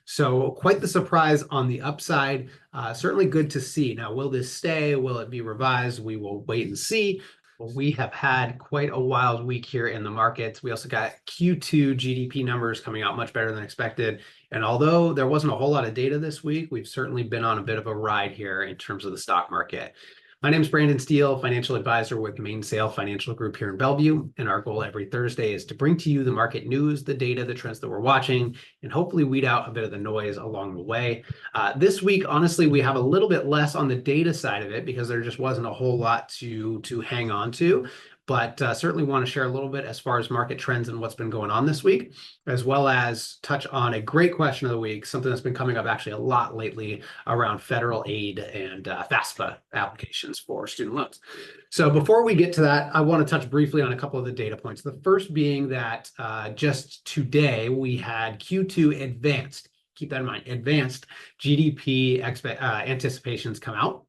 So quite the surprise on the upside. Certainly good to see. Now, will this stay? Will it be revised? We will wait and see. We have had quite a wild week here in the markets. We also got Q2 GDP numbers coming out much better than expected. And although there wasn't a whole lot of data this week, we've certainly been on a bit of a ride here in terms of the stock market. My name is Brandon Steele, financial advisor with Mainsail Financial Group here in Bellevue. And our goal every Thursday is to bring to you the market news, the data, the trends that we're watching, and hopefully weed out a bit of the noise along the way. This week, honestly, we have a little bit less on the data side of it because there just wasn't a whole lot to hang on to. But certainly want to share a little bit as far as market trends and what's been going on this week, as well as touch on a great question of the week, something that's been coming up actually a lot lately around federal aid and FAFSA applications for student loans. So before we get to that, I want to touch briefly on a couple of the data points. The first being that just today we had Q2 advanced, keep that in mind, advanced GDP anticipations come out.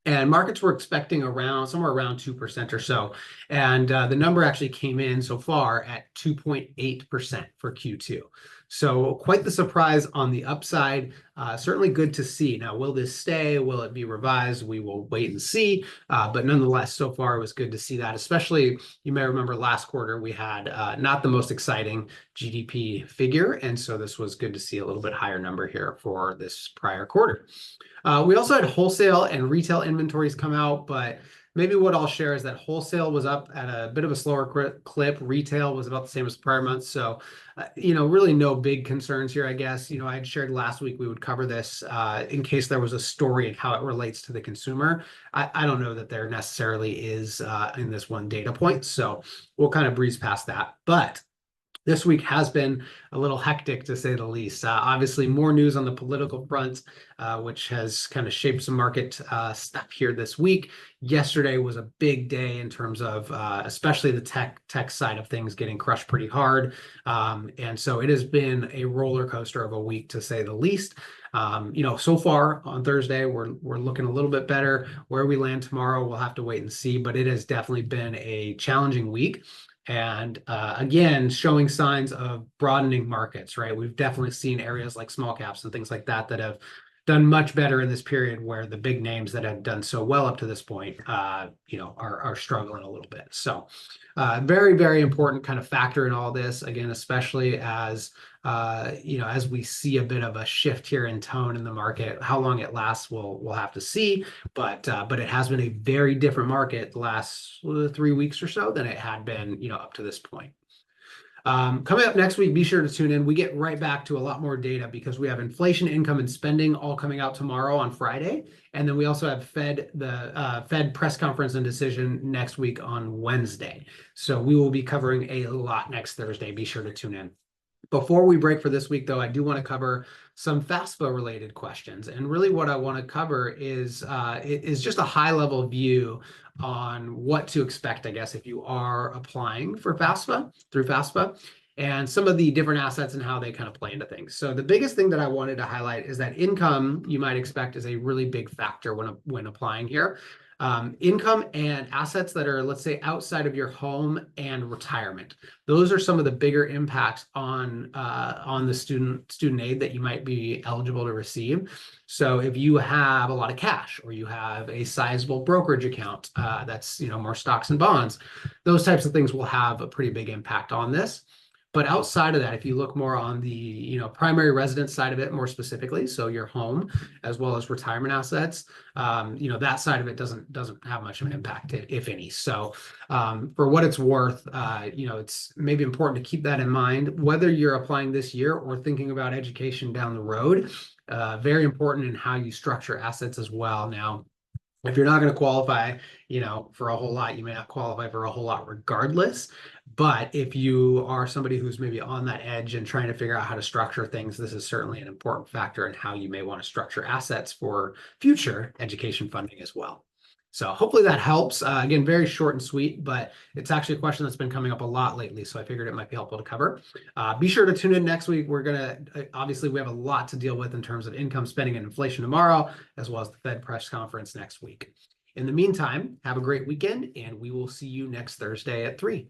And markets were expecting somewhere around 2% or so. And the number actually came in so far at 2.8% for Q2. So quite the surprise on the upside. Certainly good to see. Now, will this stay? Will it be revised? We will wait and see. But nonetheless, so far it was good to see that. Especially, you may remember last quarter we had not the most exciting GDP figure. And so this was good to see a little bit higher number here for this prior quarter. We also had wholesale and retail inventories come out, but maybe what I'll share is that wholesale was up at a bit of a slower clip. Retail was about the same as the prior month. So, really no big concerns here, I guess. I had shared last week we would cover this in case there was a story and how it relates to the consumer. I don't know that there necessarily is in this one data point. So we'll kind of breeze past that. But this week has been a little hectic, to say the least. Obviously, more news on the political front, which has kind of shaped some market stuff here this week. Yesterday was a big day in terms of especially the tech side of things getting crushed pretty hard. And so it has been a roller coaster of a week, to say the least. So far on Thursday, we're looking a little bit better. Where we land tomorrow, we'll have to wait and see. But it has definitely been a challenging week. And again, showing signs of broadening markets, right? We've definitely seen areas like small caps and things like that have done much better in this period, where the big names that have done so well up to this point, are struggling a little bit. So very, very important kind of factor in all this, again, especially as we see a bit of a shift here in tone in the market. How long it lasts, we'll have to see. But it has been a very different market the last 3 weeks or so than it had been, up to this point. Coming up next week, be sure to tune in. We get right back to a lot more data because we have inflation, income, and spending all coming out tomorrow on Friday. And then we also have the Fed press conference and decision next week on Wednesday. So we will be covering a lot next Thursday. Be sure to tune in. Before we break for this week, though, I do want to cover some FAFSA related questions. And really what I want to cover is just a high level view on what to expect, I guess, if you are applying for FAFSA through FAFSA, and some of the different assets and how they kind of play into things. So the biggest thing that I wanted to highlight is that income, you might expect, is a really big factor when applying here. Income and assets that are, let's say, outside of your home and retirement. Those are some of the bigger impacts on the student aid that you might be eligible to receive. So if you have a lot of cash, or you have a sizable brokerage account that's more stocks and bonds, those types of things will have a pretty big impact on this. But outside of that, if you look more on the primary residence side of it more specifically, so your home as well as retirement assets, that side of it doesn't have much of an impact, if any. So for what it's worth, it's maybe important to keep that in mind, whether you're applying this year or thinking about education down the road. Very important in how you structure assets as well. Now, if you're not going to qualify, for a whole lot, you may not qualify for a whole lot regardless. But if you are somebody who's maybe on that edge and trying to figure out how to structure things, this is certainly an important factor in how you may want to structure assets for future education funding as well. So hopefully that helps. Again, very short and sweet, but it's actually a question that's been coming up a lot lately. So I figured it might be helpful to cover. Be sure to tune in next week. Obviously, we have a lot to deal with in terms of income, spending, and inflation tomorrow, as well as the Fed press conference next week. In the meantime, have a great weekend, and we will see you next Thursday at 3.